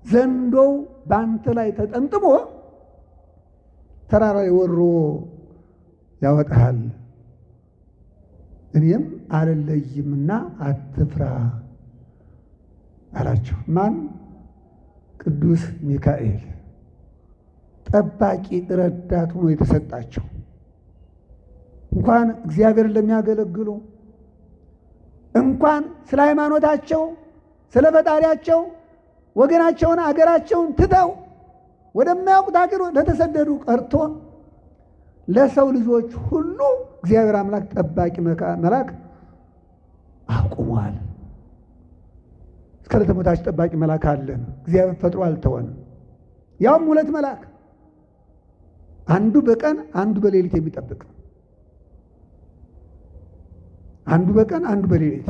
ዘንዶው በአንተ ላይ ተጠምጥሞ ተራራ ወሮ ያወጣሃል። እኔም አልለይምና አትፍራ አላቸው። ማን? ቅዱስ ሚካኤል ጠባቂ ረዳት ሆኖ የተሰጣቸው። እንኳን እግዚአብሔርን ለሚያገለግሉ እንኳን ስለ ሃይማኖታቸው ስለ ፈጣሪያቸው ወገናቸውን አገራቸውን ትተው ወደማያውቁት ሀገር ለተሰደዱ ቀርቶ ለሰው ልጆች ሁሉ እግዚአብሔር አምላክ ጠባቂ መልአክ አቁሟል። እስከ ዕለተ ሞታችን ጠባቂ መልአክ አለን። እግዚአብሔር ፈጥሮ አልተወንም። ያውም 2 መልአክ፣ አንዱ በቀን አንዱ በሌሊት የሚጠብቅ፣ አንዱ በቀን አንዱ በሌሊት።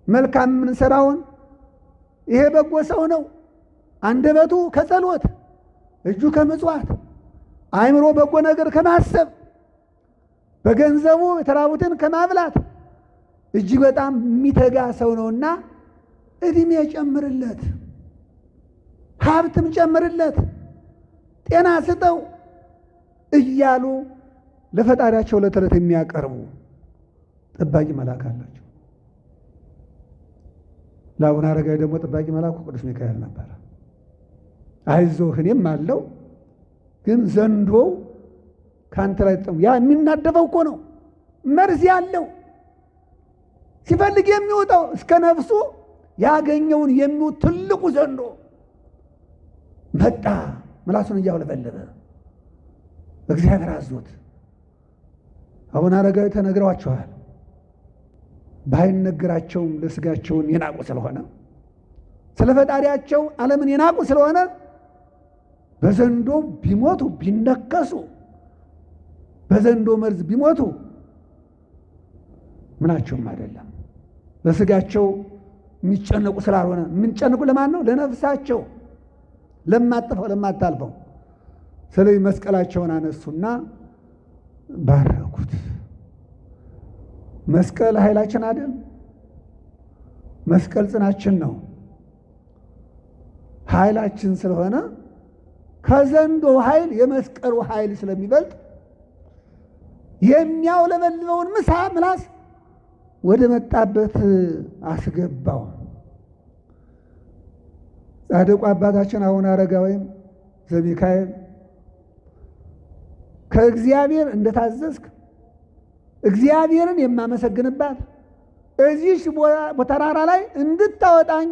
መልካም የምንሰራውን ይሄ በጎ ሰው ነው፣ አንደበቱ ከጸሎት እጁ ከምጽዋት አእምሮ በጎ ነገር ከማሰብ በገንዘቡ የተራቡትን ከማብላት እጅግ በጣም የሚተጋ ሰው ነውና እድሜ ጨምርለት፣ ሀብትም ጨምርለት፣ ጤና ስጠው እያሉ ለፈጣሪያቸው ለተለት የሚያቀርቡ ጠባቂ መልአክ አላቸው። ለአቡነ አረጋዊ ደግሞ ጠባቂ መልአኩ ቅዱስ ሚካኤል ነበረ። አይዞህ እኔም አለው፣ ግን ዘንዶው ከአንተ ላይ ተጠሙ። ያ የሚናደፈው እኮ ነው፣ መርዝ ያለው ሲፈልግ የሚወጣው እስከ ነፍሱ ያገኘውን የሚውጥ ትልቁ ዘንዶ መጣ። ምላሱን እያውለበለበ እግዚአብሔር አዞት። አቡነ አረጋዊ ተነግረዋቸዋል። ባይነገራቸውም ለስጋቸውን የናቁ ስለሆነ ስለ ፈጣሪያቸው ዓለምን የናቁ ስለሆነ በዘንዶ ቢሞቱ ቢነከሱ በዘንዶ መርዝ ቢሞቱ ምናቸውም አይደለም። በስጋቸው የሚጨነቁ ስላልሆነ የምንጨንቁ ለማን ነው? ለነፍሳቸው ለማጠፋው ለማታልፈው። ስለዚህ መስቀላቸውን አነሱና ባረኩት። መስቀል ኃይላችን አይደል? መስቀል ጽናችን ነው። ኃይላችን ስለሆነ ከዘንዶ ኃይል የመስቀሉ ኃይል ስለሚበልጥ የሚያውለበልበውን ምላስ ወደ መጣበት አስገባው። ጻድቁ አባታችን አቡነ አረጋዊም ዘሚካኤል ከእግዚአብሔር እንደታዘዝክ እግዚአብሔርን የማመሰግንባት እዚህ በተራራ ላይ እንድታወጣኝ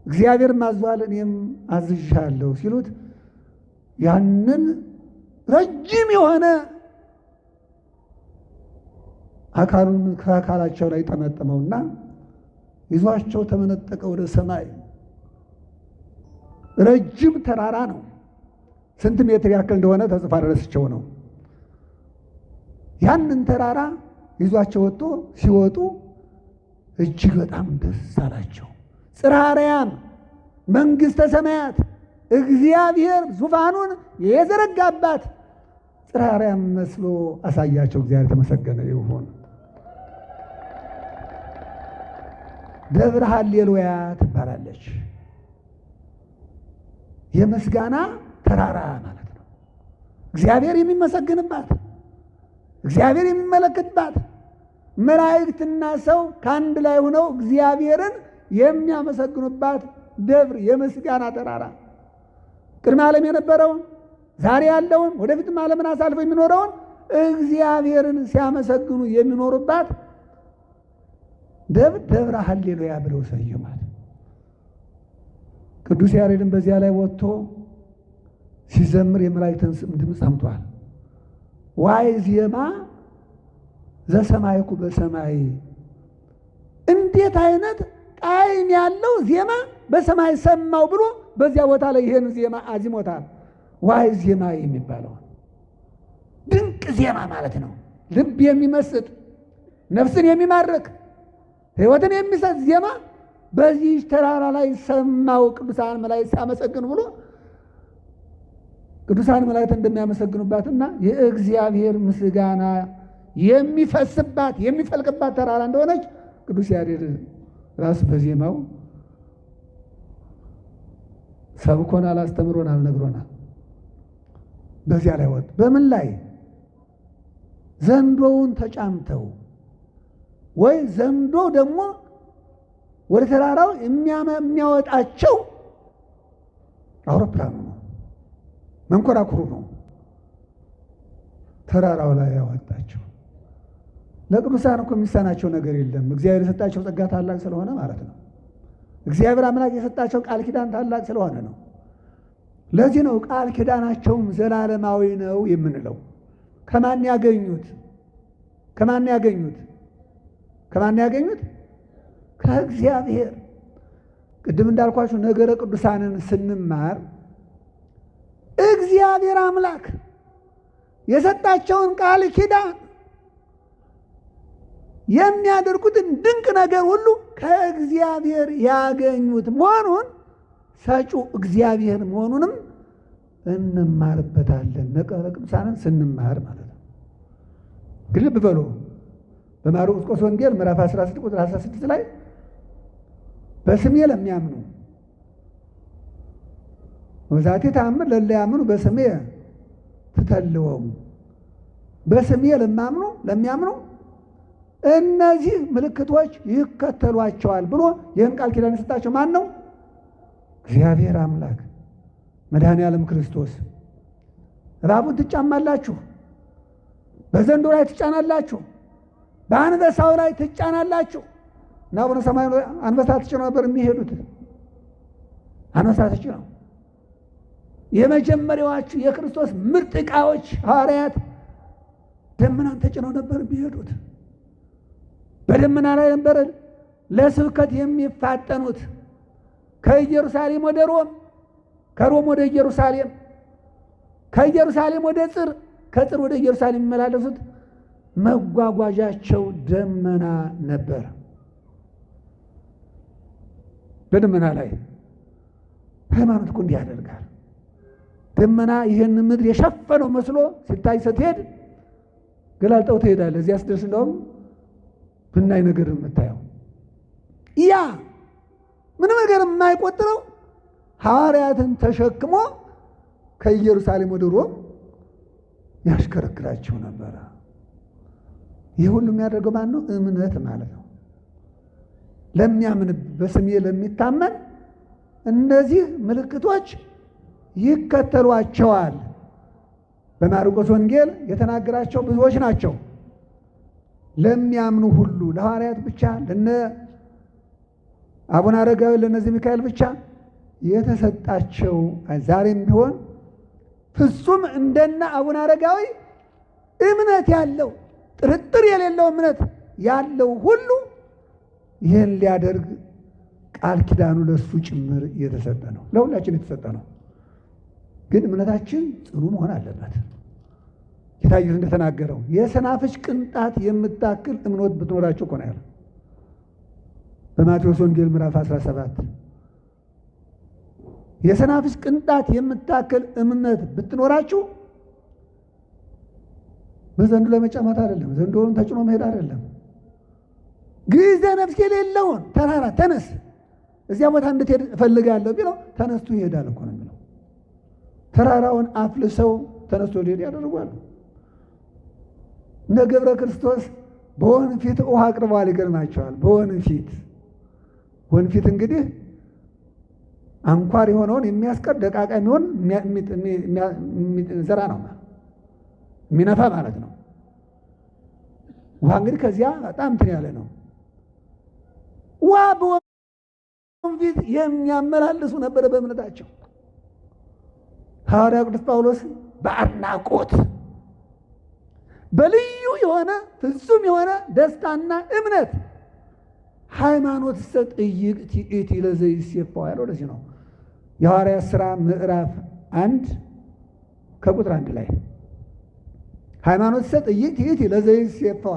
እግዚአብሔር ማዟል፣ እኔም አዝዣለሁ ሲሉት ያንን ረጅም የሆነ አካሉን ከአካላቸው ላይ ጠመጠመውና ይዟቸው ተመነጠቀ ወደ ሰማይ። ረጅም ተራራ ነው። ስንት ሜትር ያክል እንደሆነ ተጽፎ ረስቸው ነው። ያንን ተራራ ይዟቸው ወጥቶ ሲወጡ እጅግ በጣም ደስ አላቸው። ጽርሐ አርያም መንግሥተ ሰማያት እግዚአብሔር ዙፋኑን የዘረጋባት ጽርሐ አርያም መስሎ አሳያቸው። እግዚአብሔር የተመሰገነ ይሁን። ደብረ ሃሌሉያ ትባላለች። የምስጋና ተራራ ማለት ነው። እግዚአብሔር የሚመሰግንባት፣ እግዚአብሔር የሚመለከትባት፣ መላእክትና ሰው ከአንድ ላይ ሆነው እግዚአብሔርን የሚያመሰግኑባት ደብር የምስጋና ተራራ ቅድመ ዓለም የነበረውን ዛሬ ያለውን ወደፊትም ዓለምን አሳልፎ የሚኖረውን እግዚአብሔርን ሲያመሰግኑ የሚኖሩባት ደብረ ሃሌሉያ ብለው ሰየሟት። ቅዱስ ያሬድን በዚያ ላይ ወጥቶ ሲዘምር የመላእክትን ድምፅ ሰምቷል። ዋይ ዜማ ዘሰማይኩ በሰማይ፣ እንዴት አይነት ጣዕም ያለው ዜማ በሰማይ ሰማው ብሎ በዚያ ቦታ ላይ ይሄን ዜማ አዚሞታል። ዋይ ዜማ የሚባለው ድንቅ ዜማ ማለት ነው። ልብ የሚመስጥ ነፍስን የሚማርክ ሕይወትን የሚሰጥ ዜማ በዚህ ተራራ ላይ ሰማው ቅዱሳን መላእክት ሲያመሰግኑ ብሎ ቅዱሳን መላእክት እንደሚያመሰግኑባትና የእግዚአብሔር ምስጋና የሚፈስባት የሚፈልቅባት ተራራ እንደሆነች ቅዱስ ያሬድ ራሱ በዜማው ሰብኮናል፣ አስተምሮናል፣ ነግሮናል። በዚያ ላይ ወጥ በምን ላይ ዘንዶውን ተጫምተው ወይ ዘንዶ ደግሞ ወደ ተራራው የሚያወጣቸው አውሮፕላኑ ነው፣ መንኮራኩሩ ነው። ተራራው ላይ ያወጣቸው። ለቅዱሳን እኮ የሚሳናቸው ነገር የለም። እግዚአብሔር የሰጣቸው ጸጋ ታላቅ ስለሆነ ማለት ነው። እግዚአብሔር አምላክ የሰጣቸው ቃል ኪዳን ታላቅ ስለሆነ ነው። ለዚህ ነው ቃል ኪዳናቸውም ዘላለማዊ ነው የምንለው። ከማን ያገኙት? ከማን ያገኙት? ከማን ያገኙት? ከእግዚአብሔር። ቅድም እንዳልኳችሁ ነገረ ቅዱሳንን ስንማር እግዚአብሔር አምላክ የሰጣቸውን ቃል ኪዳን የሚያደርጉትን ድንቅ ነገር ሁሉ ከእግዚአብሔር ያገኙት መሆኑን ሰጪው እግዚአብሔር መሆኑንም እንማርበታለን። ነገረ ቅዱሳንን ስንማር ማለት ነው። ግን ልብ በሉ በማርቆስ ወንጌል ምዕራፍ 16 ቁጥር 16 ላይ በስሜ ለሚያምኑ ወዛቲ ተአምር ለለ ያምኑ በስሜ ትተልወሙ፣ በስሜ ለሚያምኑ እነዚህ ምልክቶች ይከተሏቸዋል ብሎ ይህን ቃል ኪዳን የሰጣቸው ማን ነው? እግዚአብሔር አምላክ መድኃኔ ዓለም ክርስቶስ። እባቡን ትጫማላችሁ፣ በዘንዶ ላይ ትጫናላችሁ፣ በአንበሳው ላይ ትጫናላችሁ። እና አቡነ ሰማያት አንበሳ ተጭነው ነበር የሚሄዱት። አንበሳ ተጭነው የመጀመሪያዎቹ የክርስቶስ ምርጥ ዕቃዎች ሐዋርያት ደመናን ተጭነው ነበር የሚሄዱት። በደመና ላይ ነበር ለስብከት የሚፋጠኑት። ከኢየሩሳሌም ወደ ሮም፣ ከሮም ወደ ኢየሩሳሌም፣ ከኢየሩሳሌም ወደ ጽር፣ ከጽር ወደ ኢየሩሳሌም የሚመላለሱት መጓጓዣቸው ደመና ነበር። በደመና ላይ ሃይማኖት እኮ እንዲህ ያደርጋል። ደመና ይህን ምድር የሸፈነው መስሎ ሲታይ ስትሄድ ገላልጠው ትሄዳለህ። እዚያ ስትደርስ እንደውም ብናይ ነገር የምታየው ያ ምንም ነገር የማይቆጥረው ሐዋርያትን ተሸክሞ ከኢየሩሳሌም ወደ ሮም ያሽከረክራቸው ነበረ። ይህ ሁሉ የሚያደርገው ማን ነው? እምነት ማለት ነው። ለሚያምን በስሜ ለሚታመን እነዚህ ምልክቶች ይከተሏቸዋል። በማርቆስ ወንጌል የተናገራቸው ብዙዎች ናቸው። ለሚያምኑ ሁሉ ለሐዋርያት ብቻ፣ ለነ አቡነ አረጋዊ ለነዚህ ሚካኤል ብቻ የተሰጣቸው ዛሬም ቢሆን ፍጹም እንደነ አቡነ አረጋዊ እምነት ያለው ጥርጥር የሌለው እምነት ያለው ሁሉ ይህን ሊያደርግ ቃል ኪዳኑ ለሱ ጭምር የተሰጠ ነው። ለሁላችን የተሰጠ ነው። ግን እምነታችን ጽኑ መሆን አለበት። ጌታ ኢየሱስ እንደተናገረው የሰናፍጭ ቅንጣት የምታክል እምነት ብትኖራችሁ እኮ ነው ያለው በማቴዎስ ወንጌል ምዕራፍ 17። የሰናፍጭ ቅንጣት የምታክል እምነት ብትኖራችሁ በዘንዶ ለመጫማት አይደለም፣ ዘንዶውን ተጭኖ መሄድ አይደለም። ግዕዘ ነፍስ የሌለውን ተራራ ተነስ፣ እዚያ ቦታ እንድትሄድ እፈልጋለሁ ቢለው ተነስቶ ይሄዳል እኮ ነው የሚለው። ተራራውን አፍልሰው ተነስቶ ሊሄድ ያደርጓል። እነ ገብረ ክርስቶስ በወንፊት ውሃ አቅርበዋል። ይገርማቸዋል። በወንፊት ወንፊት እንግዲህ አንኳር የሆነውን የሚያስቀር ደቃቃ የሚሆን ዘራ ነው የሚነፋ ማለት ነው። ውሃ እንግዲህ ከዚያ በጣም እንትን ያለ ነው። ውሃ በወንፊት የሚያመላልሱ ነበረ በእምነታቸው። ሐዋርያው ቅዱስ ጳውሎስ በአድናቆት በልዩ የሆነ ፍጹም የሆነ ደስታና እምነት ሃይማኖት ሰጥይቅ ቲኢቲ ለዘይሴፋው ያለው ለዚህ ነው። የሐዋርያት ሥራ ምዕራፍ 1 ከቁጥር 1 ላይ ሃይማኖት ሰጥይቅ ቲኢቲ ለዘይሴፋው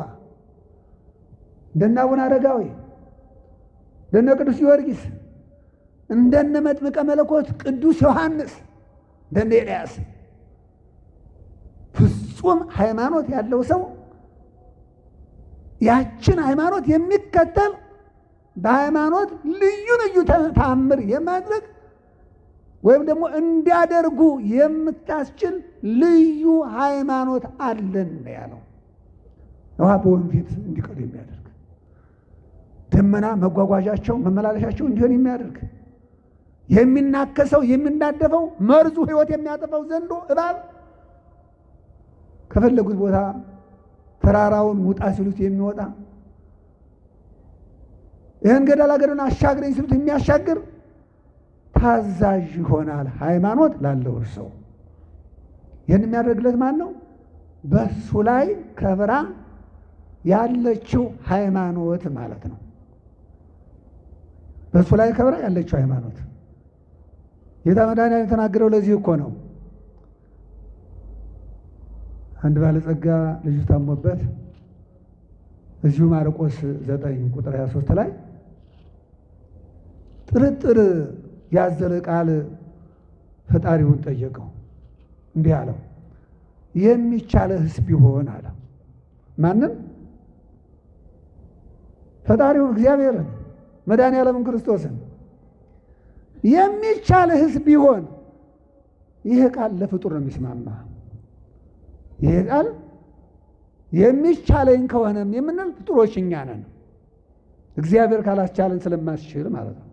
እንደነ አቡነ አረጋዊ እንደነ ቅዱስ ጊዮርጊስ እንደነ መጥምቀ መለኮት ቅዱስ ዮሐንስ እንደነ ኤልያስ ፍጹም ሃይማኖት ያለው ሰው ያችን ሃይማኖት የሚከተል በሃይማኖት ልዩ ልዩ ተአምር የማድረግ ወይም ደግሞ እንዲያደርጉ የምታስችል ልዩ ሃይማኖት አለን ያለው። ውሃ በወንፊት እንዲቀዱ የሚያደርግ ደመና መጓጓዣቸው መመላለሻቸው እንዲሆን የሚያደርግ የሚናከሰው የሚናደፈው መርዙ ሕይወት የሚያጠፋው ዘንዶ እባብ ከፈለጉት ቦታ ተራራውን ውጣ ሲሉት የሚወጣ ይህን ገደላ ገደሉን አሻግረኝ ሲሉት የሚያሻግር ታዛዥ ይሆናል ሃይማኖት ላለው ሰው። ይህን የሚያደርግለት ማን ነው? በሱ ላይ ከብራ ያለችው ሃይማኖት ማለት ነው። በሱ ላይ ከብራ ያለችው ሃይማኖት ጌታ መድኃኒዓለም የተናገረው ለዚህ እኮ ነው። አንድ ባለጸጋ ልጁ ታሞበት እዚሁ ማርቆስ 9 ቁጥር 23 ላይ ጥርጥር ያዘለ ቃል ፈጣሪውን ጠየቀው። እንዲህ አለው፣ የሚቻልህስ ቢሆን አለ። ማንም? ፈጣሪውን እግዚአብሔርን መድኃኒዓለምን ክርስቶስን። የሚቻልህስ ቢሆን ይሄ ቃል ለፍጡር ነው የሚስማማ። ይሄ ቃል የሚቻለኝ ከሆነም የምንል ፍጡሮች እኛ ነን። እግዚአብሔር ካላስቻለን ስለማስችል ማለት ነው።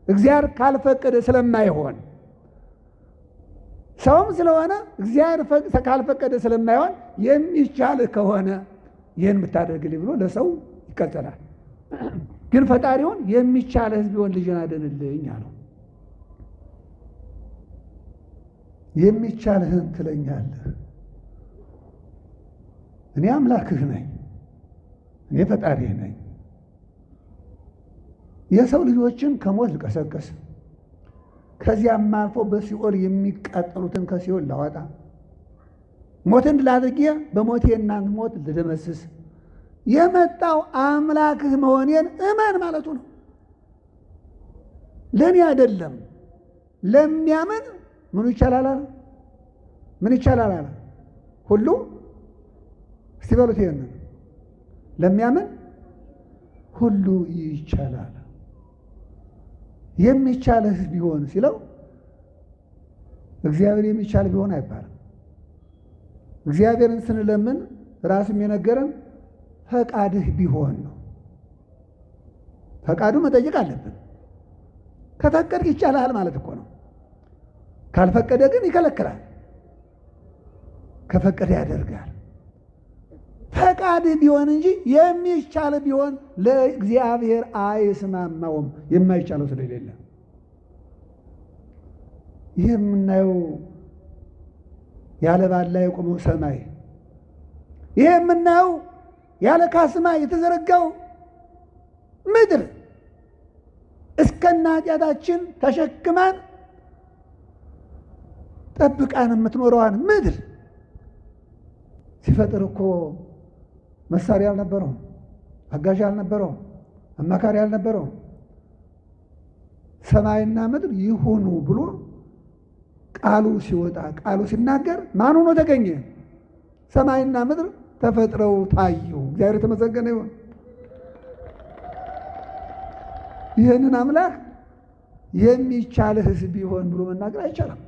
እግዚአብሔር ካልፈቀደ ስለማይሆን፣ ሰውም ስለሆነ እግዚአብሔር ካልፈቀደ ስለማይሆን የሚቻልህ ከሆነ ይህን ብታደርግልኝ ብሎ ለሰው ይቀጥላል። ግን ፈጣሪውን የሚቻልህ ቢሆን ልጅን አድንልኝ አለው። የሚቻልህን ትለኛለህ። እኔ አምላክህ ነኝ፣ እኔ ፈጣሪህ ነኝ። የሰው ልጆችን ከሞት ልቀሰቅስ፣ ከዚያም አልፎ በሲኦል የሚቃጠሉትን ከሲኦል ላወጣ፣ ሞትን ድል አድርጌ በሞቴ እናንተ ሞት ልደመስስ የመጣው አምላክህ መሆኔን እመን ማለቱ ነው። ለእኔ አይደለም፣ ለሚያምን ምኑ ይቻላል አለ። ምን ይቻላል አለ? ሁሉ እስቲ በሉት ይሄንን። ለሚያምን ሁሉ ይቻላል። የሚቻልህ ቢሆን ሲለው እግዚአብሔር የሚቻል ቢሆን አይባልም። እግዚአብሔርን ስንለምን ራሱም የነገረን ፈቃድህ ቢሆን ነው። ፈቃዱ መጠየቅ አለብን። ከፈቀድክ ይቻላል ማለት እኮ ነው። ካልፈቀደ ግን ይከለክላል፣ ከፈቀደ ያደርጋል። ፈቃድህ ቢሆን እንጂ የሚቻል ቢሆን ለእግዚአብሔር አይስማማውም፣ የማይቻለው ስለሌለ። ይህ የምናየው ያለ ባላ የቆመው ሰማይ፣ ይህ የምናየው ያለ ካስማ የተዘረጋው ምድር እስከነ ኃጢአታችን ተሸክማን ጠብቃን የምትኖረዋን ምድር ሲፈጥር እኮ መሳሪያ አልነበረውም፣ አጋዥ አልነበረውም፣ አማካሪ አልነበረውም። ሰማይና ምድር ይሁኑ ብሎ ቃሉ ሲወጣ ቃሉ ሲናገር ማን ሆኖ ተገኘ? ሰማይና ምድር ተፈጥረው ታዩ። እግዚአብሔር የተመሰገነ ይሁን። ይህንን አምላክ የሚቻልህስ ቢሆን ብሎ መናገር አይቻልም።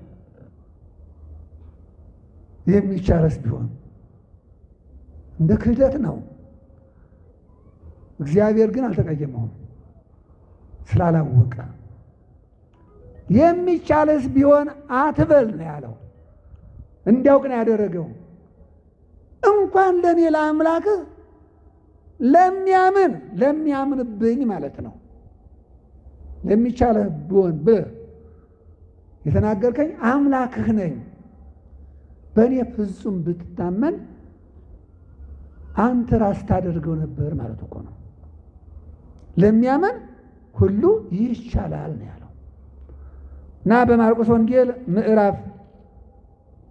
የሚቻልህስ ቢሆን እንደ ክህደት ነው። እግዚአብሔር ግን አልተቀየመውም ስላላወቀ። የሚቻልህስ ቢሆን አትበል ነው ያለው። እንዲያውቅ ነው ያደረገው። እንኳን ለእኔ ለአምላክህ ለሚያምንብኝ ማለት ነው። ለሚቻልህ ቢሆን ብለህ የተናገርከኝ አምላክህ ነኝ፣ በእኔ ፍጹም ብትታመን አንተ ራስህ ታደርገው ነበር ማለት እኮ ነው። ለሚያምን ሁሉ ይቻላል ነው ያለው እና በማርቆስ ወንጌል ምዕራፍ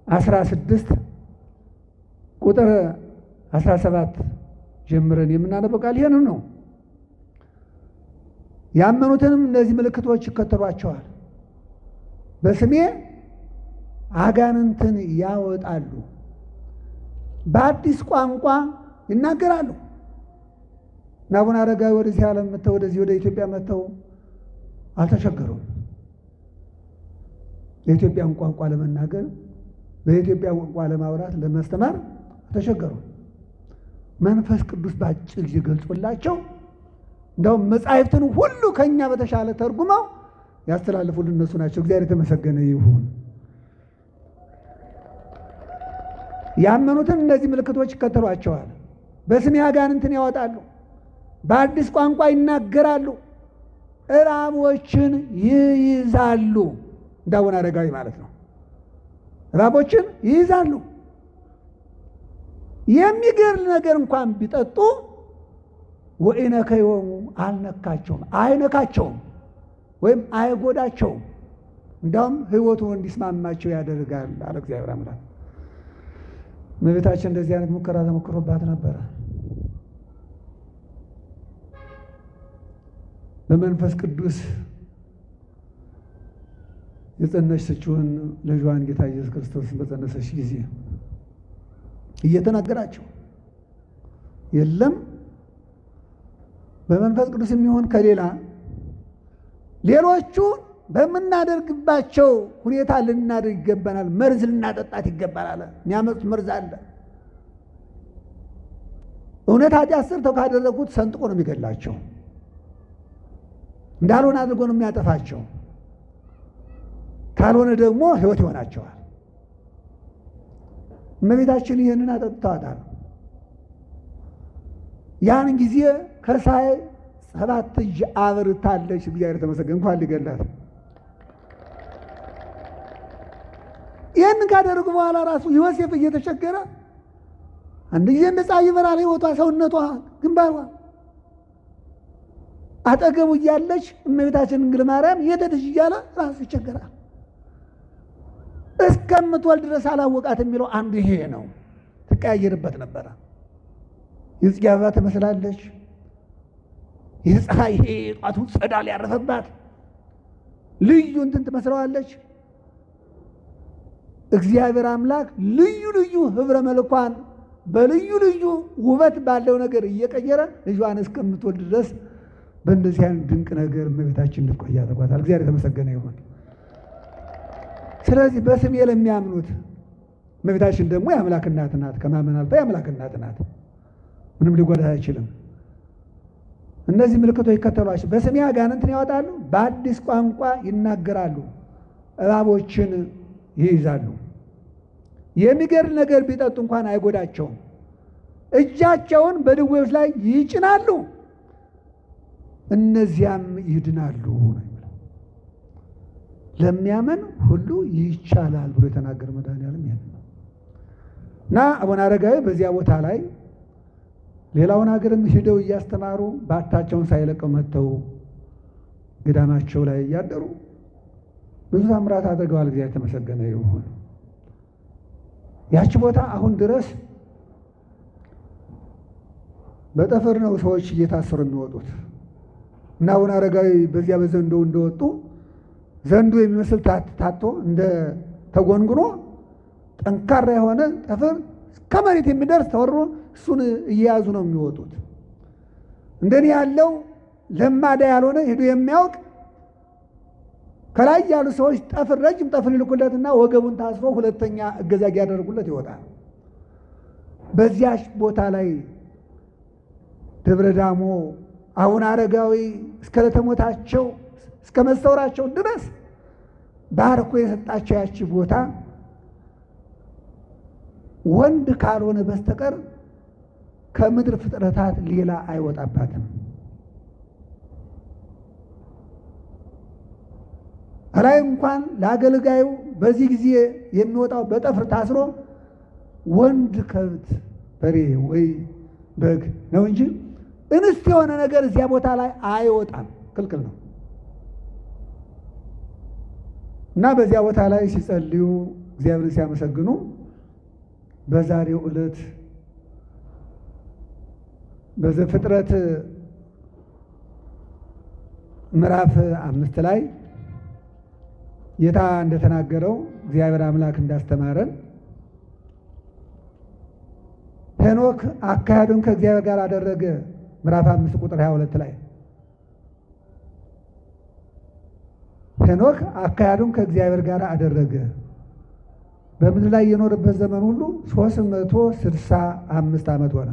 16 ቁጥር 17 ጀምረን የምናነበው ቃል ይሄን ነው። ያመኑትንም እነዚህ ምልክቶች ይከተሏቸዋል፣ በስሜ አጋንንትን ያወጣሉ፣ በአዲስ ቋንቋ ይናገራሉ። እና አቡነ አረጋዊ ወደዚህ ዓለም መጥተው ወደዚህ ወደ ኢትዮጵያ መጥተው አልተቸገሩም። የኢትዮጵያን ቋንቋ ለመናገር በኢትዮጵያ ቋንቋ ለማውራት ለማስተማር ተቸገሩ። መንፈስ ቅዱስ በአጭር ጊዜ ገልጾላቸው እንደውም መጻሕፍትን ሁሉ ከኛ በተሻለ ተርጉመው ያስተላልፉልን እነሱ ናቸው። እግዚአብሔር የተመሰገነ ይሁን። ያመኑትን እነዚህ ምልክቶች ይከተሏቸዋል። በስሜ አጋንንትን ያወጣሉ፣ በአዲስ ቋንቋ ይናገራሉ፣ እባቦችን ይይዛሉ። እንደ አቡነ አረጋዊ ማለት ነው። እባቦችን ይይዛሉ። የሚገርም ነገር እንኳን ቢጠጡ ወኢነከዮሙ አልነካቸውም፣ አይነካቸውም ወይም አይጎዳቸውም። እንዳውም ሕይወቱን እንዲስማማቸው ያደርጋል አለ እግዚአብሔር አምላክ። እመቤታችን እንደዚህ አይነት ሙከራ ተሞክሮባት ነበረ። በመንፈስ ቅዱስ የጸነሰችውን ልጇን ጌታ ኢየሱስ ክርስቶስን በጸነሰች ጊዜ እየተናገራቸው የለም በመንፈስ ቅዱስ የሚሆን ከሌላ ሌሎቹ በምናደርግባቸው ሁኔታ ልናደርግ ይገባናል፣ መርዝ ልናጠጣት ይገባናል። የሚያመጡት መርዝ አለ። እውነት ኃጢአት ሰርተው ካደረጉት ሰንጥቆ ነው የሚገላቸው፣ እንዳልሆነ አድርጎ ነው የሚያጠፋቸው። ካልሆነ ደግሞ ሕይወት ይሆናቸዋል። እመቤታችን ይህንን አጠጥተዋታል። ያን ጊዜ ከሳይ 7 እጅ አብርታለች። እግዚአብሔር ተመሰገነ። እንኳን ሊገላት ይህን ካደረጉ በኋላ ራሱ ዮሴፍ እየተቸገረ አንድ ጊዜ እንደ ፀሐይ ይበራል ሕይወቷ፣ ሰውነቷ፣ ግንባሯ አጠገቡ እያለች እመቤታችን ድንግል ማርያም የደደሽ እያለ ራሱ ይቸገራል። እስከምትወልድ ድረስ አላወቃት የሚለው አንዱ ይሄ ነው። ትቀያየርበት ነበረ። የጽጌ አበባ ትመስላለች። የፀሐይ ጧቱ ጸዳል ያረፈባት ልዩ እንትን ትመስለዋለች። እግዚአብሔር አምላክ ልዩ ልዩ ህብረ መልኳን በልዩ ልዩ ውበት ባለው ነገር እየቀየረ ልጇን እስከምትወልድ ድረስ በእንደዚህ አይነት ድንቅ ነገር እመቤታችን እንድትቆይ አድርጓታል። እግዚአብሔር የተመሰገነ ይሁን። ስለዚህ በስሜ ለሚያምኑት እመቤታችን ደግሞ የአምላክ እናት ናት። ከማመን አልፋ የአምላክ እናት ናት። ምንም ሊጎዳ አይችልም። እነዚህ ምልክቶች ይከተሏቸው። በስሜ አጋንንትን ያወጣሉ፣ በአዲስ ቋንቋ ይናገራሉ፣ እባቦችን ይይዛሉ። የሚገድል ነገር ቢጠጡ እንኳን አይጎዳቸውም። እጃቸውን በድዌዎች ላይ ይጭናሉ፣ እነዚያም ይድናሉ። ለሚያመን ሁሉ ይቻላል ብሎ የተናገረ መድኃኒዓለም ይሄን ነው እና አቡነ አረጋዊ በዚያ ቦታ ላይ ሌላውን ሀገርም ሂደው እያስተማሩ ባታቸውን ሳይለቀው መጥተው ገዳማቸው ላይ እያደሩ ብዙ ታምራት አድርገዋል። እግዚአብሔር የተመሰገነ ይሁን። ያቺ ቦታ አሁን ድረስ በጠፈር ነው ሰዎች እየታሰሩ የሚወጡት እና አቡነ አረጋዊ በዚያ በዘንዶ እንደወጡ ዘንዶ የሚመስል ታቶ እንደ ተጎንጉኖ ጠንካራ የሆነ ጠፈር እስከ መሬት የሚደርስ ተወሮ እሱን እየያዙ ነው የሚወጡት። እንደኔ ያለው ለማዳ ያልሆነ ሄዶ የሚያውቅ ከላይ ያሉ ሰዎች ጠፍር ረጅም ጠፍር ይልኩለትና ወገቡን ታስሮ ሁለተኛ እገዛ ያደርጉለት ይወጣል። በዚያች ቦታ ላይ ደብረ ዳሞ አቡነ አረጋዊ እስከ ለተሞታቸው እስከ መሰወራቸው ድረስ ባርኮ የሰጣቸው ያቺ ቦታ ወንድ ካልሆነ በስተቀር ከምድር ፍጥረታት ሌላ አይወጣባትም። አላይ እንኳን ለአገልጋዩ በዚህ ጊዜ የሚወጣው በጠፍር ታስሮ ወንድ ከብት በሬ ወይ በግ ነው እንጂ እንስት የሆነ ነገር እዚያ ቦታ ላይ አይወጣም፣ ክልክል ነው። እና በዚያ ቦታ ላይ ሲጸልዩ እግዚአብሔርን ሲያመሰግኑ በዛሬው ዕለት በዘፍጥረት ምዕራፍ 5 ላይ ጌታ እንደተናገረው እግዚአብሔር አምላክ እንዳስተማረን ሄኖክ አካሄዱን ከእግዚአብሔር ጋር አደረገ። ምዕራፍ 5 ቁጥር 22 ላይ ሄኖክ አካሄዱን ከእግዚአብሔር ጋር አደረገ። በምድር ላይ የኖረበት ዘመን ሁሉ 365 ዓመት ሆነ።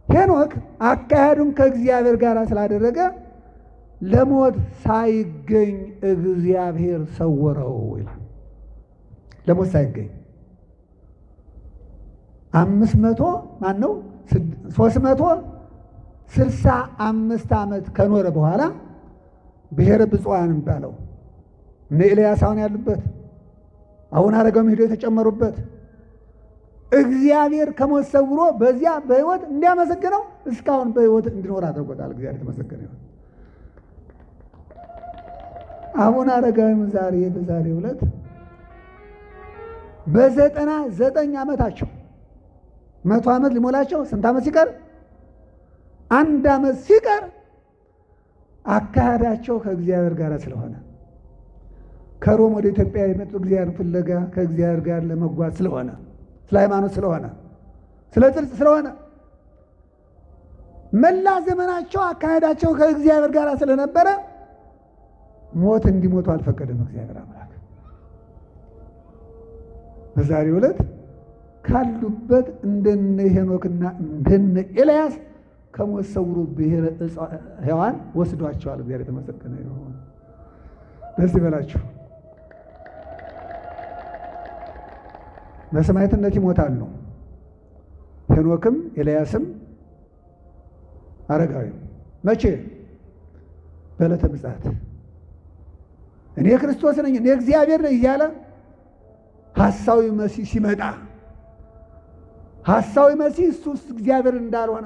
ሄኖክ አካሄዱን ከእግዚአብሔር ጋር ስላደረገ ለሞት ሳይገኝ እግዚአብሔር ሰወረው ይላል። ለሞት ሳይገኝ 365 ዓመት ከኖረ በኋላ ብሔረ ብፁዓን የሚባለው እነ ኤልያስ አሁን ያሉበት አሁን አረጋዊም ሄደው የተጨመሩበት እግዚአብሔር ከሞት ሰውሮ በዚያ በሕይወት እንዲያመሰግነው እስካሁን በሕይወት እንዲኖር አድርጎታል። እግዚአብሔር የተመሰገነ ይሁን። አሁን አረጋዊም በዛሬው ዕለት በ99 ዓመታቸው 100 ዓመት ሊሞላቸው ስንት ዓመት ሲቀር 1 ዓመት ሲቀር አካሄዳቸው ከእግዚአብሔር ጋር ስለሆነ ከሮም ወደ ኢትዮጵያ የመጡ እግዚአብሔር ፍለጋ ከእግዚአብሔር ጋር ለመጓዝ ስለሆነ ስለ ሃይማኖት ስለሆነ ስለ ጽድቅ ስለሆነ መላ ዘመናቸው አካሄዳቸው ከእግዚአብሔር ጋር ስለነበረ ሞት እንዲሞቱ አልፈቀደም እግዚአብሔር አምላክ። በዛሬው ዕለት ካሉበት እንደነ ሄኖክና እንደነ ኤልያስ ከሞት ሰውሮ ብሔረ ሕያዋን ወስዷቸዋል። እግዚአብሔር የተመሰገነ ይሁን። ደስ ይበላችሁ። በሰማዕትነት ይሞታሉ። ሄኖክም ኤልያስም አረጋዊም መቼ? በዕለተ ምጽአት እኔ ክርስቶስ ነኝ እኔ እግዚአብሔር ነኝ እያለ ሐሳዊ መሲህ ሲመጣ ሐሳዊ መሲህ እሱ እግዚአብሔር እንዳልሆነ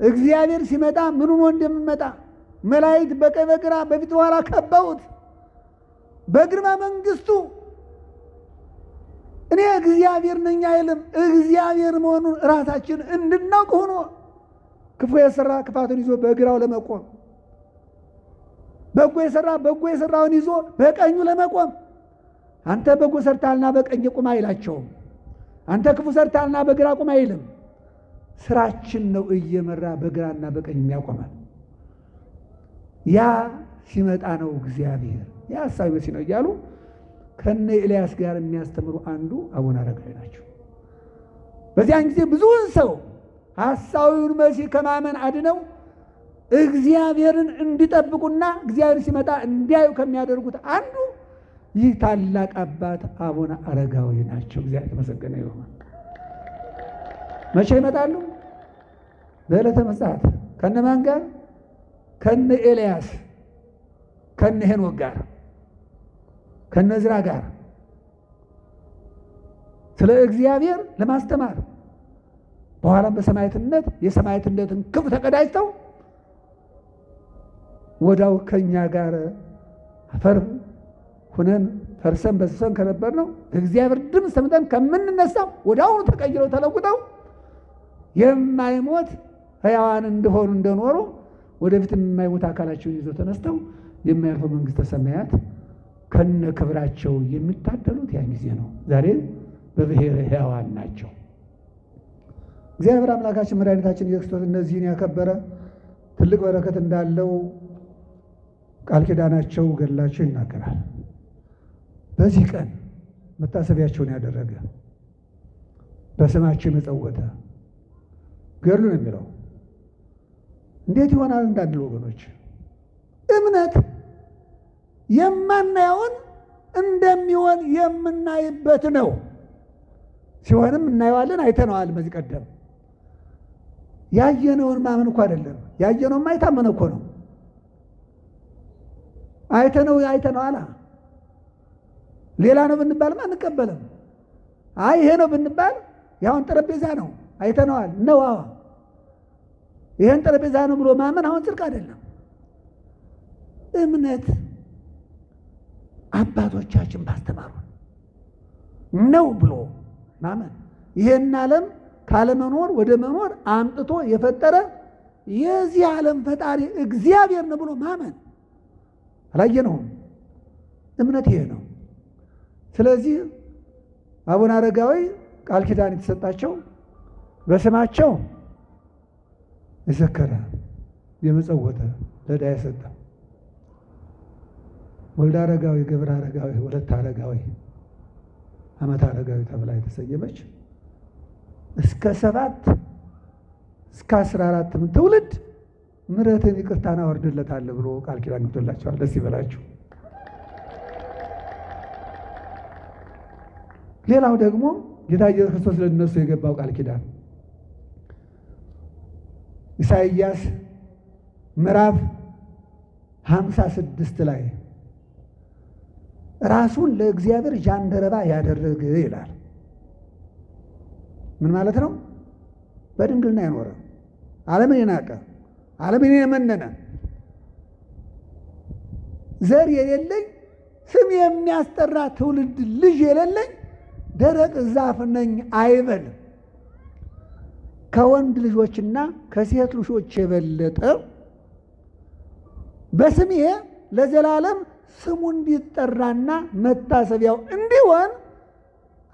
እግዚአብሔር ሲመጣ ምን ሆኖ እንደሚመጣ መላእክት በቀኝ በግራ በፊት በኋላ ከበውት በግርማ መንግስቱ እኔ እግዚአብሔር ነኝ አይልም። እግዚአብሔር መሆኑን ራሳችን እንድናውቅ ሆኖ ክፉ የሰራ ክፋቱን ይዞ በግራው ለመቆም በጎ የሰራ በጎ የሰራውን ይዞ በቀኙ ለመቆም አንተ በጎ ሰርታልና በቀኝ ቁም አይላቸውም። አንተ ክፉ ሰርታልና በግራ ቁም አይልም። ስራችን ነው እየመራ በግራና በቀኝ የሚያቆማል። ያ ሲመጣ ነው እግዚአብሔር ያ ሐሳዊ መሲህ ነው እያሉ ከነ ኤልያስ ጋር የሚያስተምሩ አንዱ አቡነ አረጋዊ ናቸው። በዚያን ጊዜ ብዙውን ሰው ሐሳዊውን መሲህ ከማመን አድነው እግዚአብሔርን እንዲጠብቁና እግዚአብሔር ሲመጣ እንዲያዩ ከሚያደርጉት አንዱ ይህ ታላቅ አባት አቡነ አረጋዊ ናቸው። እግዚአብሔር የተመሰገነ ይሁን። መቼ ይመጣሉ? በዕለተ ምጽአት። ከነማን ጋር? ከነ ኤልያስ ከነ ሄኖክ ጋር ከነ ዕዝራ ጋር ስለ እግዚአብሔር ለማስተማር በኋላም በሰማዕትነት የሰማዕትነትን ክብር ተቀዳጅተው ወዳው ከኛ ጋር አፈር ሁነን ፈርሰን በስሰን ከነበር ነው እግዚአብሔር ድምፅ ሰምተን ከምንነሳው ወዳውኑ ተቀይረው ተለውጠው የማይሞት ሕያዋን እንደሆኑ እንደኖሩ ወደፊት የማይሞት አካላቸውን ይዘው ተነስተው የማያልፈው መንግሥተ ሰማያት ከነ ክብራቸው የሚታደሉት ያን ጊዜ ነው። ዛሬ በብሔረ ሕያዋን ናቸው። እግዚአብሔር አምላካችን መድኃኒታችን ኢየሱስ ክርስቶስ እነዚህን ያከበረ ትልቅ በረከት እንዳለው ቃል ኪዳናቸው ገድላቸው ይናገራል። በዚህ ቀን መታሰቢያቸውን ያደረገ በስማቸው የመጸወተ ገድሉ ነው የሚለው። እንዴት ይሆናል እንዳንል ወገኖች፣ እምነት የማናየውን እንደሚሆን የምናይበት ነው። ሲሆንም እናየዋለን፣ አይተነዋል። በዚህ ቀደም ያየነውን ማመን እኮ አይደለም። ያየነውማ የታመነ እኮ ነው። አይተነዋል። ሌላ ነው ብንባልማ አንቀበልም። አይ ይሄ ነው ብንባል ያሁን ጠረጴዛ ነው አይተነዋል ነው። ይሄን ጠረጴዛ ነው ብሎ ማመን አሁን ጽድቅ አይደለም። እምነት አባቶቻችን ባስተማሩን ነው ብሎ ማመን ይሄን ዓለም ካለመኖር ወደ መኖር አምጥቶ የፈጠረ የዚህ ዓለም ፈጣሪ እግዚአብሔር ነው ብሎ ማመን አላየነውም። እምነት ይሄ ነው። ስለዚህ አቡነ አረጋዊ ቃል ኪዳን የተሰጣቸው በስማቸው የዘከረ የመጸወተ ለዕዳ የሰጠ ወልደ አረጋዊ፣ ገብረ አረጋዊ፣ ወለተ አረጋዊ፣ ዓመተ አረጋዊ ተብላ የተሰየመች እስከ 7 እስከ 14 ትውልድ ምሕረትን ይቅርታን አወርድለታለሁ ብሎ ቃል ኪዳን ገብቶላቸዋል። ደስ ይበላችሁ። ሌላው ደግሞ ጌታ ኢየሱስ ክርስቶስ ለእነሱ የገባው ቃል ኪዳን ኢሳይያስ ምዕራፍ 56 ላይ ራሱን ለእግዚአብሔር ጃንደረባ ያደረገ ይላል። ምን ማለት ነው? በድንግልና የኖረ ዓለምን የናቀ ዓለምን የመነነ ዘር የሌለኝ ስም የሚያስጠራ ትውልድ ልጅ የሌለኝ ደረቅ ዛፍ ነኝ አይበል። ከወንድ ልጆችና ከሴት ልጆች የበለጠ በስሜ ለዘላለም ስሙ እንዲጠራና መታሰቢያው እንዲሆን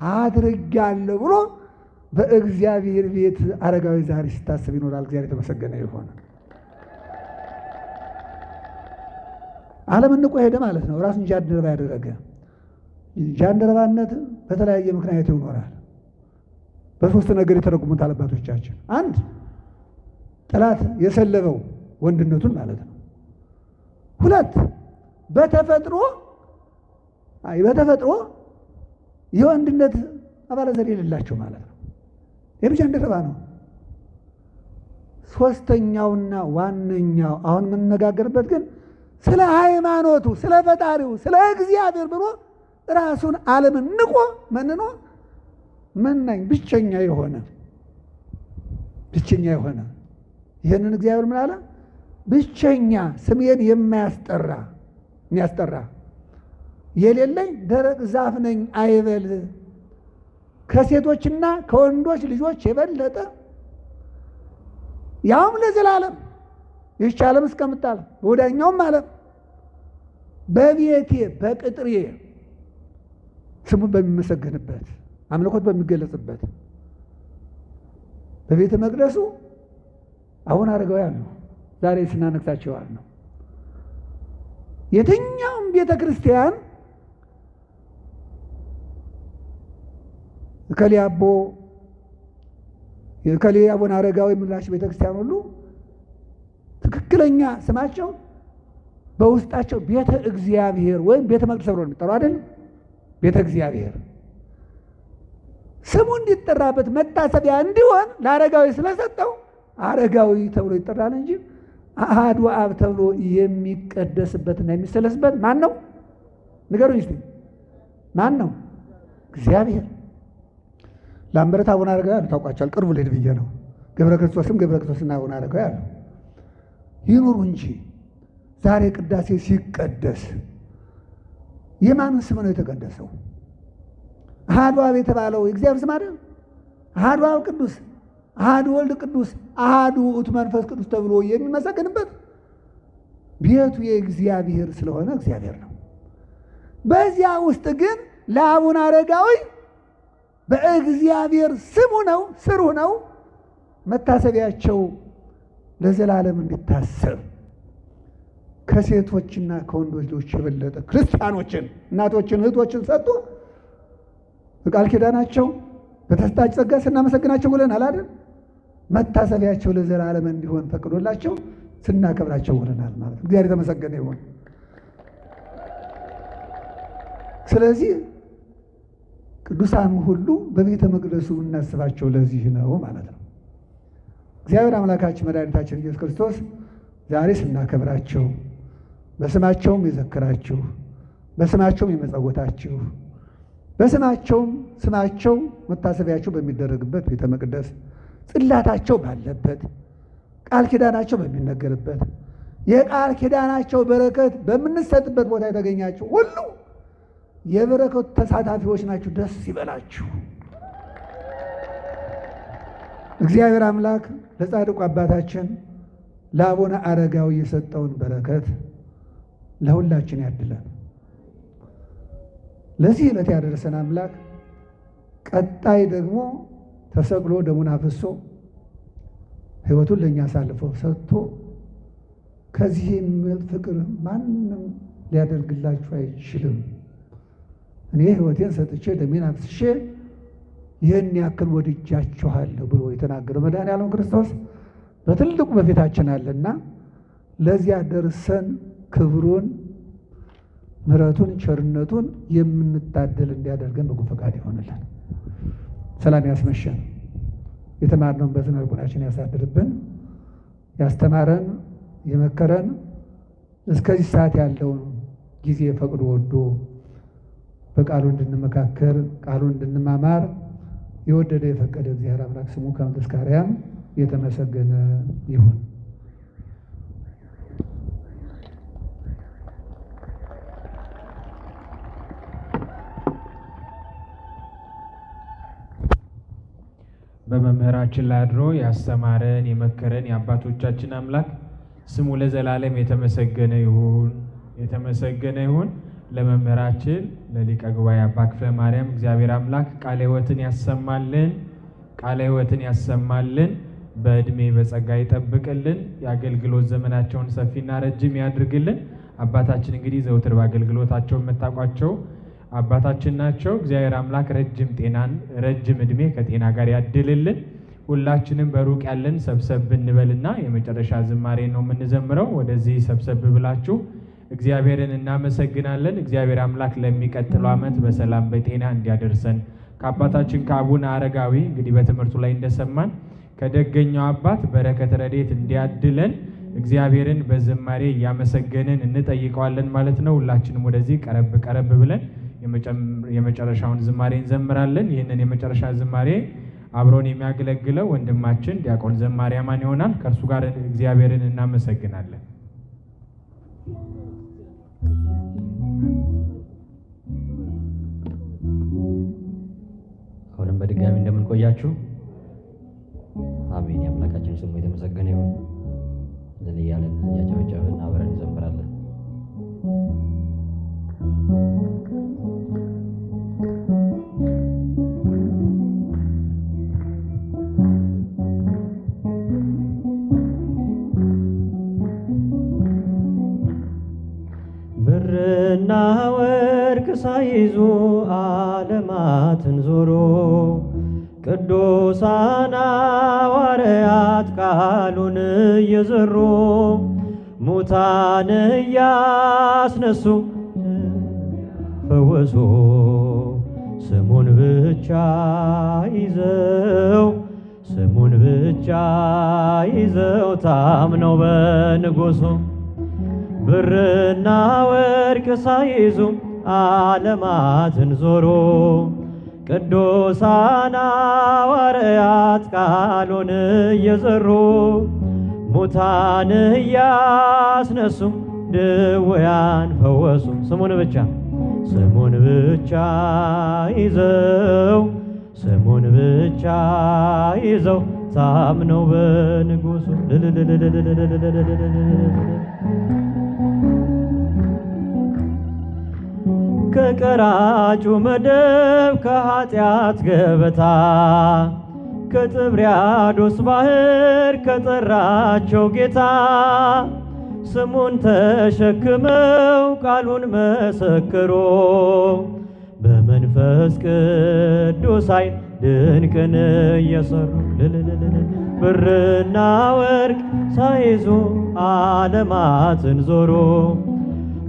አድርጋለሁ ብሎ በእግዚአብሔር ቤት አረጋዊ ዛሬ ሲታሰብ ይኖራል። እግዚአብሔር የተመሰገነ ይሁን። ዓለምን ንቆ ሄደ ማለት ነው። ራሱን ጃንደረባ ያደረገ። ጃንደረባነት በተለያየ ምክንያት ይኖራል። በሶስት ነገር የተረጉሙት አባቶቻችን። አንድ ጠላት የሰለበው ወንድነቱን ማለት ነው። ሁለት በተፈጥሮ የወንድነት አባለ ዘር የሌላቸው ማለት ነው። ይህ ጃንደረባ ነው። ሶስተኛውና ዋነኛው አሁን የምንነጋገርበት ግን ስለ ሃይማኖቱ፣ ስለ ፈጣሪው፣ ስለ እግዚአብሔር ብሎ ራሱን ዓለምን ንቆ መንኖ መናኝ ብቸኛ የሆነ ይህንን እግዚአብሔር ምን አለ? ብቸኛ ስሜን የሚያስጠራ የሌለኝ ደረቅ ዛፍ ነኝ አይበል። ከሴቶችና ከወንዶች ልጆች የበለጠ ያውም ለዘላለም ይህች ዓለም እስከምታልፍ በወዳኛውም ዓለም በቤቴ በቅጥሬ ስሙን በሚመሰገንበት አምልኮት በሚገለጽበት በቤተ መቅደሱ አሁን አረጋዊ አሉ። ዛሬ ስናነግሳቸዋል ነው። የትኛውም ቤተ ክርስቲያን እከሌ አቡነ አረጋዊ የምንላቸው ቤተ ክርስቲያን ሁሉ ትክክለኛ ስማቸው በውስጣቸው ቤተ እግዚአብሔር ወይም ቤተ መቅደስ ተብሎ የሚጠሩ አይደል? ቤተ እግዚአብሔር ስሙ እንዲጠራበት መታሰቢያ እንዲሆን ለአረጋዊ ስለሰጠው አረጋዊ ተብሎ ይጠራል እንጂ አሐዱ አብ ተብሎ የሚቀደስበትና የሚሰለስበት ማን ነው? ንገሩኝ እስቲ። ማን ነው? እግዚአብሔር። ላምበረት አቡነ አረጋዊ አሉ። ታውቋቸዋል። ቅርቡ ልሄድ ብዬ ነው። ገብረ ክርስቶስና አቡነ አረጋዊ አሉ። ይኑሩ እንጂ ዛሬ ቅዳሴ ሲቀደስ የማንን ስም ነው የተቀደሰው? አሐዱ አብ የተባለው የእግዚአብሔር ስም አይደል? አሐዱ አብ ቅዱስ፣ አሐዱ ወልድ ቅዱስ፣ አሐዱ ውእቱ መንፈስ ቅዱስ ተብሎ የሚመሰገንበት ቤቱ የእግዚአብሔር ስለሆነ እግዚአብሔር ነው። በዚያ ውስጥ ግን ለአቡነ አረጋዊ በእግዚአብሔር ስሙ ነው ስሩ ነው መታሰቢያቸው ለዘላለም እንዲታሰብ ከሴቶችና ከወንዶች ልጆች የበለጠ ክርስቲያኖችን፣ እናቶችን፣ እህቶችን ሰጡ። በቃል ኪዳናቸው በተሰጣች ጸጋ ስናመሰግናቸው ውለናል አይደል? መታሰቢያቸው ለዘላለም እንዲሆን ፈቅዶላቸው ስናከብራቸው ውለናል ማለት ነው። እግዚአብሔር የተመሰገነ ይሁን። ስለዚህ ቅዱሳኑ ሁሉ በቤተ መቅደሱ እናስባቸው ለዚህ ነው ማለት ነው። እግዚአብሔር አምላካችን መድኃኒታችን ኢየሱስ ክርስቶስ ዛሬ ስናከብራቸው በስማቸውም የዘከራችሁ በስማቸውም የመጸወታችሁ በስማቸውም ስማቸው መታሰቢያቸው በሚደረግበት ቤተ መቅደስ ጽላታቸው ባለበት ቃል ኪዳናቸው በሚነገርበት የቃል ኪዳናቸው በረከት በምንሰጥበት ቦታ የተገኛችሁ ሁሉ የበረከቱ ተሳታፊዎች ናችሁ። ደስ ይበላችሁ። እግዚአብሔር አምላክ ለጻድቁ አባታችን ለአቡነ አረጋዊ የሰጠውን በረከት ለሁላችን ያድለን። ለዚህ ዕለት ያደረሰን አምላክ ቀጣይ ደግሞ ተሰቅሎ ደሙን አፍሶ ሕይወቱን ለእኛ አሳልፎ ሰጥቶ ከዚህ የሚበልጥ ፍቅር ማንም ሊያደርግላችሁ አይችልም። እኔ ሕይወቴን ሰጥቼ ደሜን አፍስሼ ይህን ያክል ወድጃችኋለሁ ብሎ የተናገረው መድኃኔዓለም ክርስቶስ በትልቁ በፊታችን አለና ለዚያ ደርሰን ክብሩን፣ ምሕረቱን፣ ቸርነቱን የምንታደል እንዲያደርገን በጎ ፈቃድ ይሆንልን። ሰላም ያስመሸን፣ የተማርነውን በዝነ ልቦናችን ያሳድርብን። ያስተማረን የመከረን እስከዚህ ሰዓት ያለውን ጊዜ ፈቅዶ ወዶ በቃሉ እንድንመካከር ቃሉን እንድንማማር የወደደ የፈቀደ እግዚአብሔር አምላክ ስሙ ከምድር እስከ አርያም የተመሰገነ ይሁን። በመምህራችን ላይ አድሮ ያስተማረን የመከረን የአባቶቻችን አምላክ ስሙ ለዘላለም የተመሰገነ ይሁን፣ የተመሰገነ ይሁን። ለመምህራችን ለሊቀ ጉባኤ አባ ክፍለ ማርያም እግዚአብሔር አምላክ ቃለ ሕይወትን ያሰማልን፣ ቃለ ሕይወትን ያሰማልን፣ በእድሜ በጸጋ ይጠብቅልን፣ የአገልግሎት ዘመናቸውን ሰፊና ረጅም ያድርግልን። አባታችን እንግዲህ ዘውትር በአገልግሎታቸው የምታውቋቸው አባታችን ናቸው። እግዚአብሔር አምላክ ረጅም ጤናን ረጅም እድሜ ከጤና ጋር ያድልልን። ሁላችንም በሩቅ ያለን ሰብሰብ ብንበልና የመጨረሻ ዝማሬ ነው የምንዘምረው። ወደዚህ ሰብሰብ ብላችሁ እግዚአብሔርን እናመሰግናለን። እግዚአብሔር አምላክ ለሚቀጥለው ዓመት በሰላም በጤና እንዲያደርሰን ከአባታችን ከአቡነ አረጋዊ እንግዲህ በትምህርቱ ላይ እንደሰማን ከደገኛው አባት በረከት ረድኤት እንዲያድለን እግዚአብሔርን በዝማሬ እያመሰገንን እንጠይቀዋለን ማለት ነው። ሁላችንም ወደዚህ ቀረብ ቀረብ ብለን የመጨረሻውን ዝማሬ እንዘምራለን። ይህንን የመጨረሻ ዝማሬ አብሮን የሚያገለግለው ወንድማችን ዲያቆን ዘማሪ አማን ይሆናል። ከእርሱ ጋር እግዚአብሔርን እናመሰግናለን። አሁንም በድጋሚ እንደምንቆያችሁ አሜን። የአምላካችን ስሙ የተመሰገነ ይሁን። እያለን እያጨበጨብን አብረን እንዘምራለን። ብርና ወርቅ ሳይዙ ዓለማትን ዞሮ ቅዱሳን ሐዋርያት ቃሉን እየዘሩ ሙታን እያስነሱ ፈወሱ ስሙን ብቻ ይዘው ስሙን ብቻ ይዘው ታምነው በንጉሡ ብርና ወርቅ ሳይዙ ዓለማትን ዞሮ ቅዱሳን ሐዋርያት ቃሉን እየዘሩ ሙታን እያስነሱ ድውያን ፈወሱ ስሙን ብቻ ይዘው ስሙን ብቻ ይዘው ታምነው በንጉሡ ከቀራጩ መደብ ከኃጢአት ገበታ ከጥብርያዶስ ባህር ከጠራቸው ጌታ ስሙን ተሸክመው ቃሉን መሰክሮ በመንፈስ ቅዱስ ኃይል ድንቅን እየሰሩ ብርና ወርቅ ሳይዙ ዓለማትን ዞሮ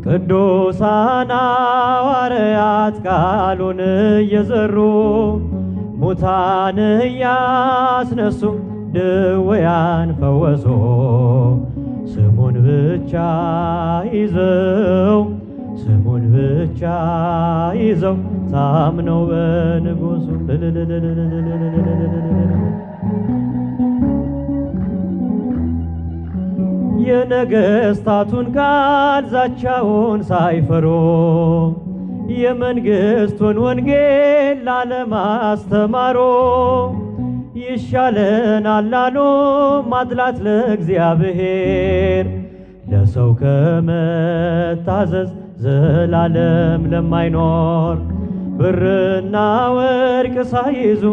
ቅዱሳን ሐዋርያት ቃሉን እየዘሩ ሙታን እያስነሱ ድውያን ፈወሱ ስሙን ብቻ ይዘው ስሙን ብቻ ይዘው ታምነው በንጉሡ የነገሥታቱን ቃል ዛቻውን ሳይፈሩ የመንግሥቱን ወንጌል ለዓለም አስተማሩ። ይሻለናል አሉ ማድላት ለእግዚአብሔር ለሰው ከመታዘዝ ዘላለም ለማይኖር ብርና ወርቅ ሳይዙ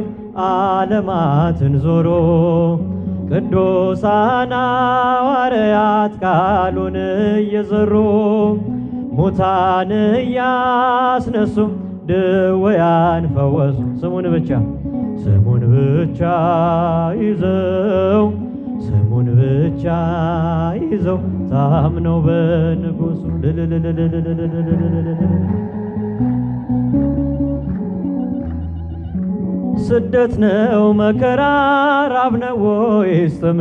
ዓለማትን ዞሮ ቅዱሳን ሐዋርያት ቃሉን እየዘሩ ሙታን እያስነሱ ድውያን ፈወሱ። ስሙን ብቻ ይዘው ስሙን ብቻ ይዘው ታምነው በንጉሱ ስደት ነው መከራ ራብ ነው ወይስ ጥም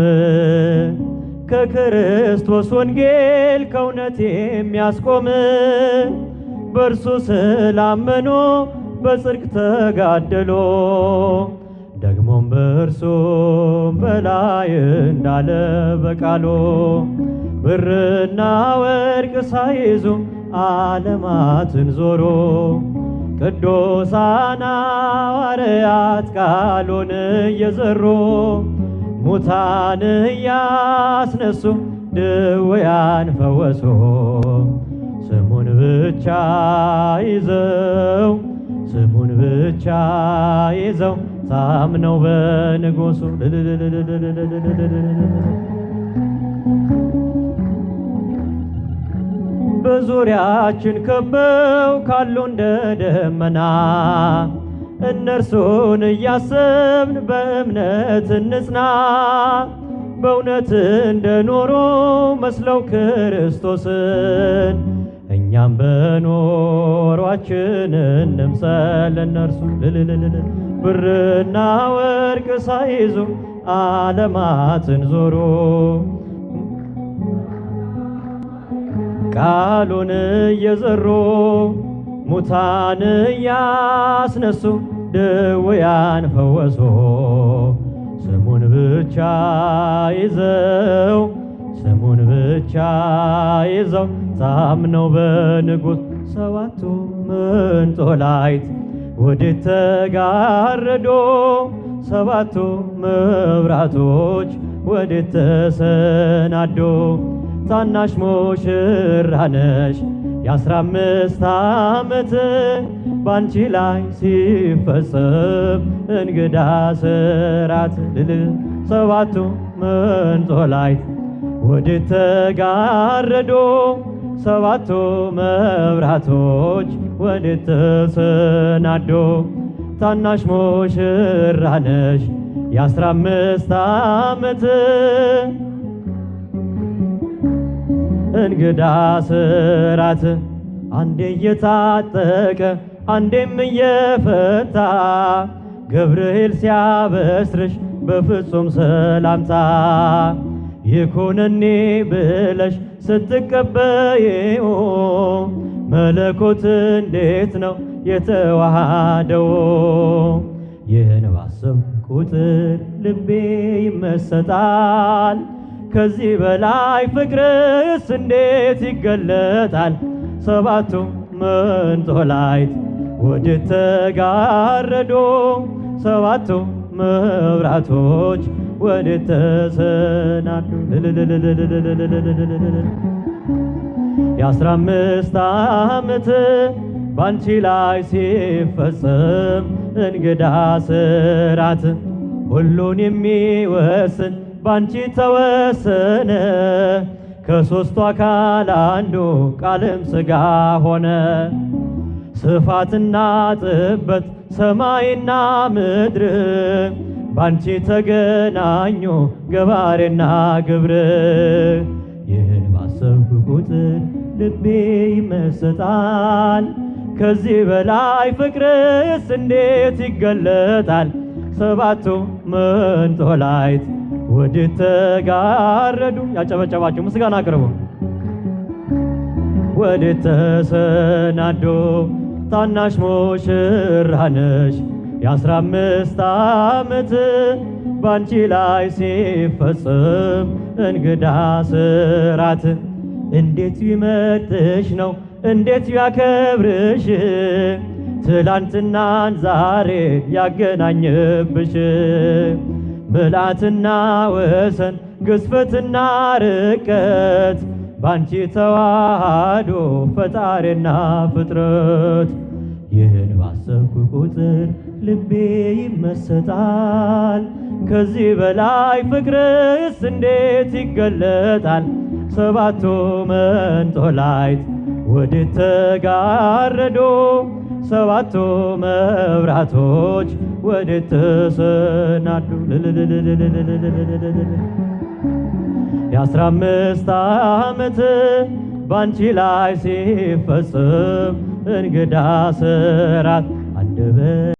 ከክርስቶስ ወንጌል ከእውነት የሚያስቆም በእርሱ ስላመኑ በጽድቅ ተጋደሎ ደግሞም በእርሱ በላይ እንዳለ በቃሉ ብርና ወርቅ ሳይዙ ዓለማትን ዞሮ ቅዱሳን ሐዋርያት ቃሉን እየዘሩ ሙታን እያስነሱ ድውያን ፈወሱ። ስሙን ብቻ ይዘው ታምነው በንጉሱ በዙሪያችን ከበው ካሉ እንደ ደመና እነርሱን እያሰብን በእምነት እንጽና። በእውነት እንደኖሩ መስለው ክርስቶስን እኛም በኖሯችን እንምሰል እነርሱ። ብርና ወርቅ ሳይዙ ዓለማትን ዞሩ ቃሉን እየዘሩ ሙታን እያስነሱ ድውያን ፈወሱ። ስሙን ብቻ ይዘው ታምነው በንጉሥ ሰባቱ መንጦላይት ወዴት ተጋረዶ ሰባቱ መብራቶች ወዴት ተሰናዶ ታናሽ ሙሽራ ነሽ የ15 ዓመት ባንቺ ላይ ሲፈጸም እንግዳ ስራት ሰባቱ መንጦላይት ወዴት ተጋረዶ ሰባቱ መብራቶች ወዴት ተሰናዶ ታናሽ ሙሽራ ነሽ የ15 ዓመት እንግዳ ስራት አንዴ እየታጠቀ አንዴም እየፈታ ገብርኤል ሲያበስርሽ በፍጹም ሰላምታ ይኩነኒ ብለሽ ስትቀበይው መለኮት እንዴት ነው የተዋሃደው? ይህን ባሰብኩ ቁጥር ልቤ ይመሰጣል። ከዚህ በላይ ፍቅርስ እንዴት ይገለጣል? ሰባቱ መንጦላይት ወዴት ተጋረዶ ሰባቱ መብራቶች ወዴት ተሰናዱ? የ15 ዓመት ባንቺ ላይ ሲፈጸም እንግዳ ስራት ሁሉን የሚወስን ባንቺ ተወሰነ። ከሦስቱ አካል አንዱ ቃልም ሥጋ ሆነ። ስፋትና ጥበት ሰማይና ምድር ባንቺ ተገናኙ ገባሬና ግብር። ይህን ባሰብኩ ቁጥር ልቤ ይመሰጣል። ከዚህ በላይ ፍቅርስ እንዴት ይገለጣል? ሰባቱ መንጦላይት ወዴት ተጋረዱ? ያጨበጨባችሁ ምስጋና አቅርቡ። ወዴት ተሰናዶ? ታናሽ ሙሽራ ነሽ የ15 ዓመት ባንቺ ላይ ሲፈጸም እንግዳ ስራት። እንዴት ቢመጥሽ ነው እንዴት ያከብርሽ ትላንትናን ዛሬ ያገናኝብሽ። ምልአትና ወሰን ግዝፈትና ርቀት ባንቺ ተዋሃዶ ፈጣሪና ፍጥረት። ይህን ባሰብኩ ቁጥር ልቤ ይመሰጣል። ከዚህ በላይ ፍቅርስ እንዴት ይገለጣል? ሰባቱ መንጦላይት ወዴት ተጋረዶ ሰባቱ መብራቶች ወዴት ተሰናዱ? የ15 ዓመት ባንቺ ላይ ሲፈጽም እንግዳ ስራት አንደበት